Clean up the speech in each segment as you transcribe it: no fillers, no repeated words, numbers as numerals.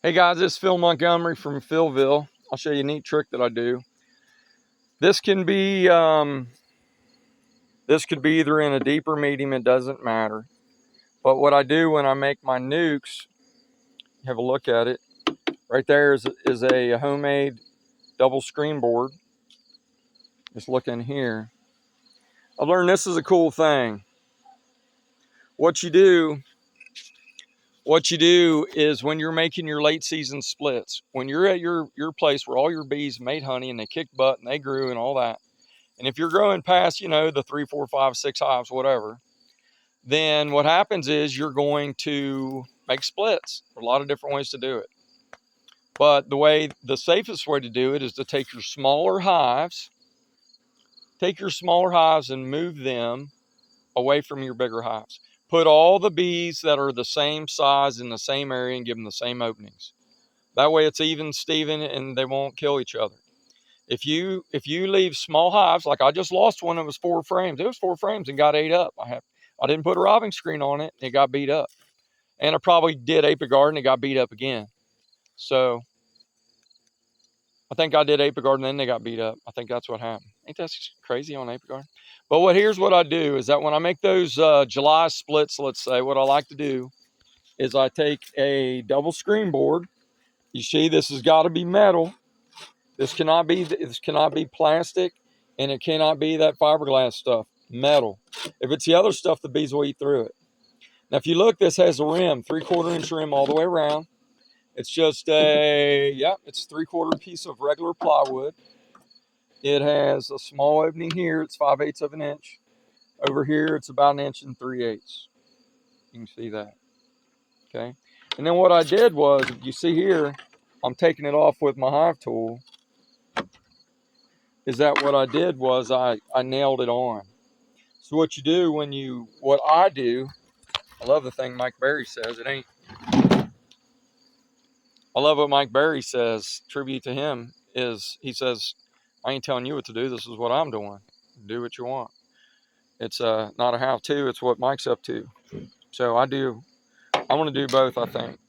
Hey guys, this is Phil Montgomery from Philville. I'll show you a neat trick that I do. This can be either in a deep or medium, it doesn't matter. But what I do when I make my nukes, have a look at it. Right there is a homemade double screen board. Just look in here. I've learned this is a cool thing. What you do is when you're making your late season splits, when you're at your place where all your bees made honey and they kicked butt and they grew and all that, and if you're growing past, the 3, 4, 5, 6 hives, whatever, then what happens is you're going to make splits. There are a lot of different ways to do it. But the safest way to do it is to take your smaller hives and move them away from your bigger hives. Put all the bees that are the same size in the same area and give them the same openings. That way it's even, Steven, and they won't kill each other. If you leave small hives, like I just lost one that was 4 frames. It was 4 frames and got ate up. I didn't put a robbing screen on it. It got beat up. And I probably did Apigard and it got beat up again. So I think I did Apigard and then they got beat up. I think that's what happened. Ain't that crazy on Apigard? But here's what I do is that when I make those July splits, let's say, what I like to do is I take a double screen board. You see, this has got to be metal. This cannot be plastic, and it cannot be that fiberglass stuff. Metal. If it's the other stuff, the bees will eat through it. Now, if you look, this has a rim, 3/4 inch rim all the way around. It's just it's 3/4 piece of regular plywood. It has a small opening here. It's 5/8 of an inch. Over here, it's about 1 3/8 inches. You can see that. Okay. And then what I did was, if you see here, I'm taking it off with my hive tool. Is that what I did was I nailed it on. So what I do, I love the thing Mike Berry says. I love what Mike Berry says, tribute to him, is he says, I ain't telling you what to do. This is what I'm doing. Do what you want. It's not a how-to, it's what Mike's up to. So I want to do both, I think.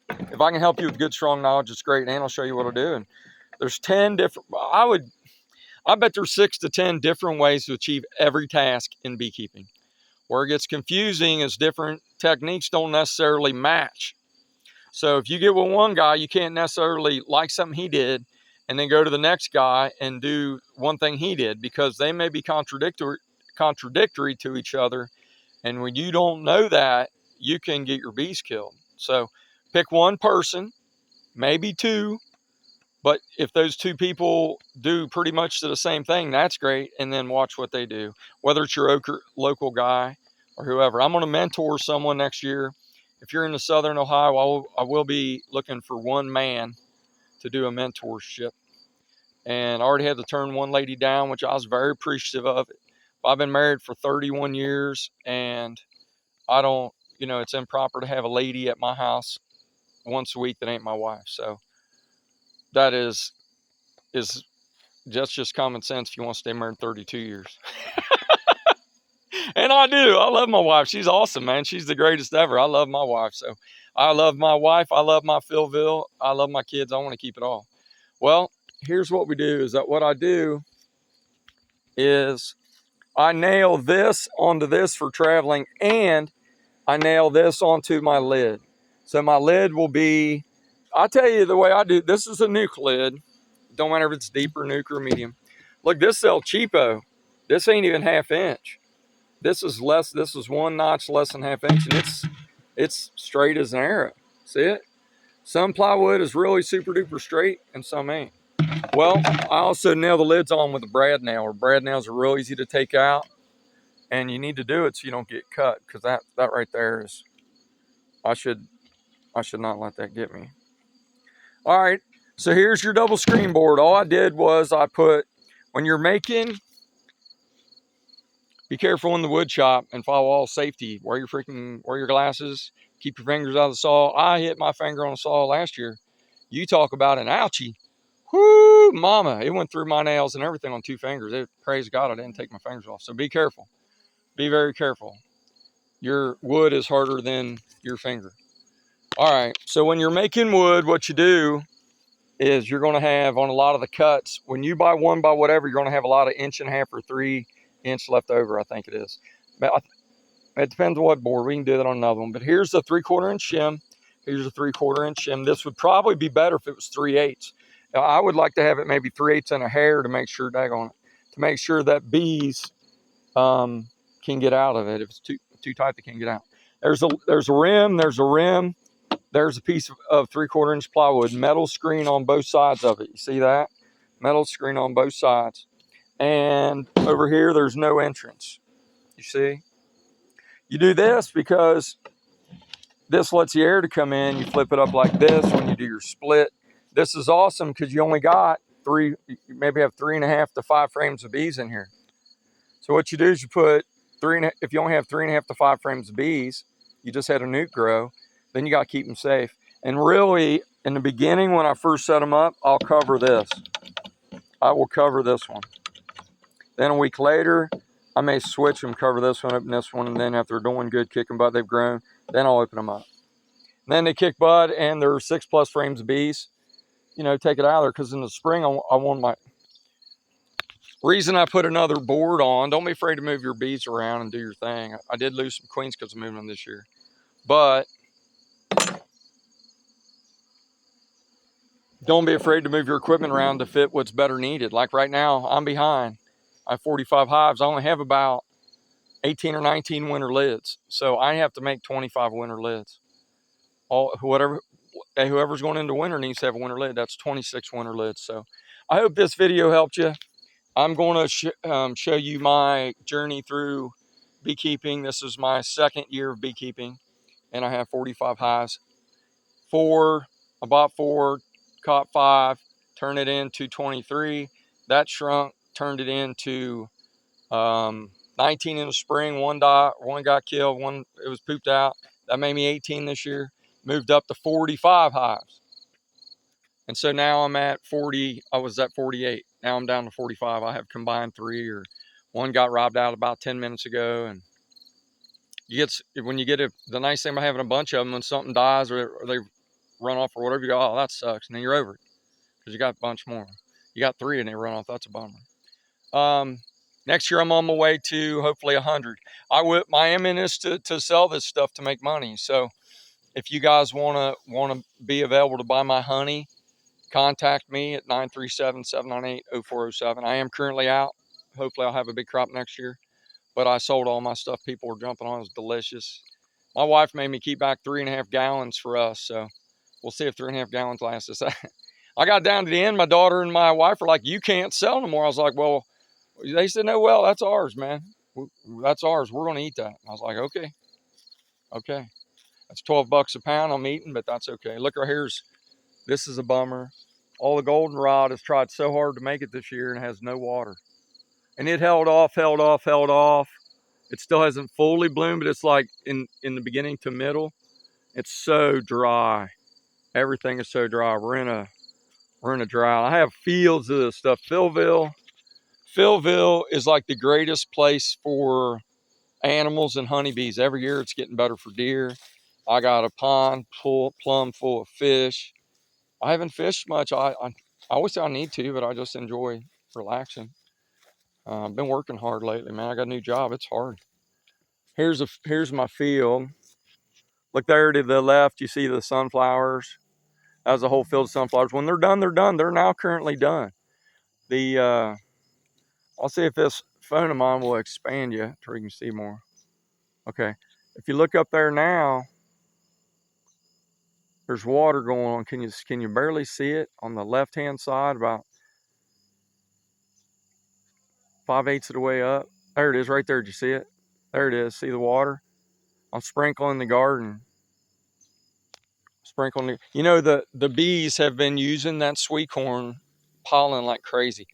If I can help you with good, strong knowledge, it's great. And I'll show you what I do. And there's 10 different, I bet there's 6 to 10 different ways to achieve every task in beekeeping. Where it gets confusing is different techniques don't necessarily match. So if you get with one guy, you can't necessarily like something he did and then go to the next guy and do one thing he did, because they may be contradictory to each other. And when you don't know that, you can get your bees killed. So pick one person, maybe 2, but if those 2 people do pretty much the same thing, that's great. And then watch what they do, whether it's your local guy or whoever. I'm going to mentor someone next year. If you're in the Southern Ohio, I will be looking for one man to do a mentorship. And I already had to turn one lady down, which I was very appreciative of it. I've been married for 31 years, and I don't, it's improper to have a lady at my house once a week that ain't my wife. So that is just common sense if you want to stay married 32 years. And I do. I love my wife. She's awesome, man. She's the greatest ever. I love my wife. So I love my wife. I love my Philville. I love my kids. I want to keep it all. Well, here's what we do is that what I do is I nail this onto this for traveling, and I nail this onto my lid. So my lid will be, I'll tell you the way I do. This is a nuke lid. Don't matter if it's deeper, nuke, or medium. Look, this is El Cheapo. This ain't even 1/2 inch. This is less. This is 1 notch less than 1/2 inch, and it's straight as an arrow. See it? Some plywood is really super duper straight, and some ain't. Well, I also nail the lids on with a brad nail. Brad nails are real easy to take out, and you need to do it so you don't get cut, because that right there is. I should not let that get me. All right, so here's your double screen board. All I did was I put, when you're making, be careful in the wood shop and follow all safety. Wear your glasses. Keep your fingers out of the saw. I hit my finger on a saw last year. You talk about an ouchie. Whoo, mama. It went through my nails and everything on 2 fingers. Praise God, I didn't take my fingers off. So be careful. Be very careful. Your wood is harder than your finger. All right, so when you're making wood, what you do is you're going to have on a lot of the cuts, when you buy one by whatever, you're going to have a lot of 1.5 or 3 inch left over, I think it is. But it depends on what board. We can do that on another one. But here's the 3/4 inch shim. Here's a 3/4 inch shim. This would probably be better if it was 3/8. Now, I would like to have it maybe 3/8 and a hair to make sure, daggone it, to make sure that bees can get out of it. If it's too tight, they can't get out. There's a rim. There's a rim. There's a piece of 3/4 inch plywood, metal screen on both sides of it. You see that? Metal screen on both sides. And over here, there's no entrance. You see? You do this because this lets the air to come in. You flip it up like this when you do your split. This is awesome because you only got you maybe have 3.5 to 5 frames of bees in here. So what you do is you put if you only have 3.5 to 5 frames of bees, you just had a nuke grow, then you got to keep them safe. And really, in the beginning, when I first set them up, I'll cover this. I will cover this one. Then a week later, I may switch them, cover this one, open this one, and then after they're doing good, kicking butt, they've grown, then I'll open them up. And then they kick butt, and there are 6+ frames of bees. You know, take it out of there, because in the spring, I want my... Reason I put another board on, don't be afraid to move your bees around and do your thing. I did lose some queens because of moving them this year. But don't be afraid to move your equipment around to fit what's better needed. Like right now, I'm behind. I have 45 hives. I only have about 18 or 19 winter lids. So I have to make 25 winter lids. Whoever's going into winter needs to have a winter lid. That's 26 winter lids. So I hope this video helped you. I'm going to show you my journey through beekeeping. This is my 2nd year of beekeeping, and I have 45 hives. I bought 4, caught 5, turned it into 23. That shrunk, turned it into 19 in the spring. One got killed, one it was pooped out. That made me 18 this year. Moved up to 45 hives. And so now I'm at 40. I was at 48. Now I'm down to 45. I have combined 3, or one got robbed out about 10 minutes ago. And when you get the nice thing about having a bunch of them, when something dies or they run off or whatever, you go, oh, that sucks. And then you're over it because you got a bunch more. You got 3 and they run off. That's a bummer. Next year I'm on my way to hopefully 100. My aim is to sell this stuff to make money. So if you guys want to be available to buy my honey, contact me at 937-798-0407. I am currently out. Hopefully I'll have a big crop next year. But I sold all my stuff. People were jumping on. It was delicious. My wife made me keep back 3.5 gallons for us. So we'll see if 3.5 gallons lasts us. I got down to the end. My daughter and my wife were like, you can't sell no more. I was like, well, they said, no, well, that's ours, man. That's ours. We're going to eat that. I was like, okay. That's $12 a pound I'm eating, but that's okay. Look right here. This is a bummer. All the goldenrod has tried so hard to make it this year and has no water. And it held off. It still hasn't fully bloomed, but it's like in the beginning to middle. It's so dry. Everything is so dry. We're in a drought. I have fields of this stuff. Philville is like the greatest place for animals and honeybees. Every year it's getting better for deer. I got a pond plumb full of fish. I haven't fished much. I always say I need to, but I just enjoy relaxing. I've been working hard lately, man. I got a new job. It's hard. Here's my field. Look there to the left. You see the sunflowers. That was a whole field of sunflowers. When they're done, they're done. They're now currently done. I'll see if this phone of mine will expand you so you can see more. Okay. If you look up there now, there's water going on. Can you barely see it on the left-hand side, about 5/8 of the way up? There it is right there. Did you see it? There it is. See the water? I'm sprinkling the garden. The bees have been using that sweet corn pollen like crazy.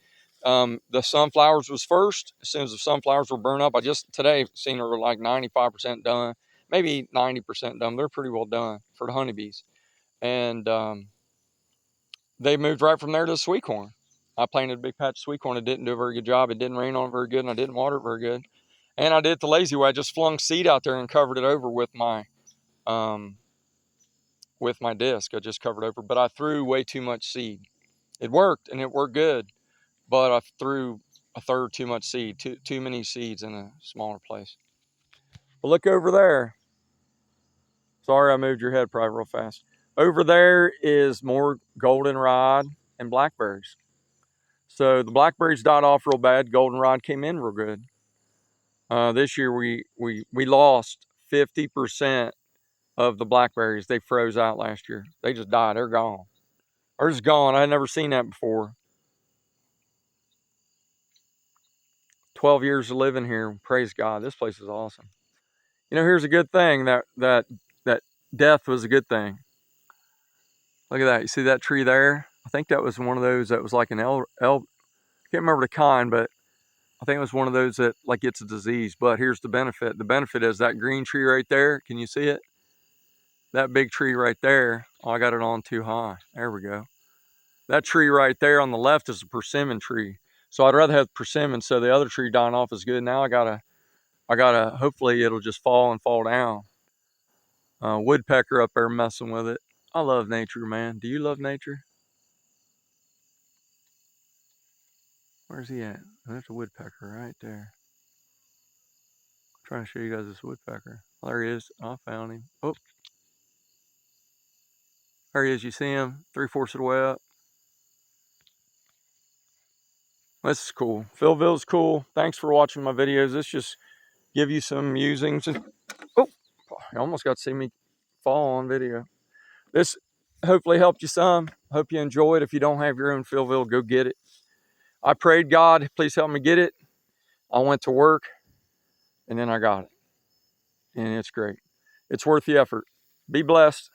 The sunflowers was first. As soon as the sunflowers were burned up, I just today seen her like 95% done, maybe 90% done. They're pretty well done for the honeybees. And they moved right from there to the sweet corn. I planted a big patch of sweet corn. It didn't do a very good job. It didn't rain on it very good, and I didn't water it very good. And I did it the lazy way. I just flung seed out there and covered it over with my with my disc. I just covered over, but I threw way too much seed. It worked, and it worked good, but I threw a third too much seed, too many seeds in a smaller place. But look over there. Sorry, I moved your head probably real fast. Over there is more goldenrod and blackberries. So the blackberries died off real bad. Goldenrod came in real good. This year we lost 50% of the blackberries. They froze out last year. They just died. They're gone. They're just gone. I had never seen that before. 12 years of living here. Praise God. This place is awesome. You know, here's a good thing, that death was a good thing. Look at that. You see that tree there? I think that was one of those that was like an can't remember the kind, but I think it was one of those that like gets a disease. But here's the benefit. The benefit is that green tree right there. Can you see it? That big tree right there. Oh, I got it on too high. There we go. That tree right there on the left is a persimmon tree. So I'd rather have persimmon, so the other tree dying off is good. Now I gotta, hopefully it'll just fall and fall down. Woodpecker up there messing with it. I love nature, man. Do you love nature? Where's he at? Oh, there's a woodpecker right there. I'm trying to show you guys this woodpecker. Oh, there he is. I found him. Oh, there he is. You see him? 3/4 of the way up. This is cool. Philville's cool. Thanks for watching my videos. This just give you some musings. And oh, you almost got to see me fall on video. This hopefully helped you some. Hope you enjoyed. If you don't have your own Philville, go get it. I prayed, God, please help me get it. I went to work, and then I got it. And it's great. It's worth the effort. Be blessed.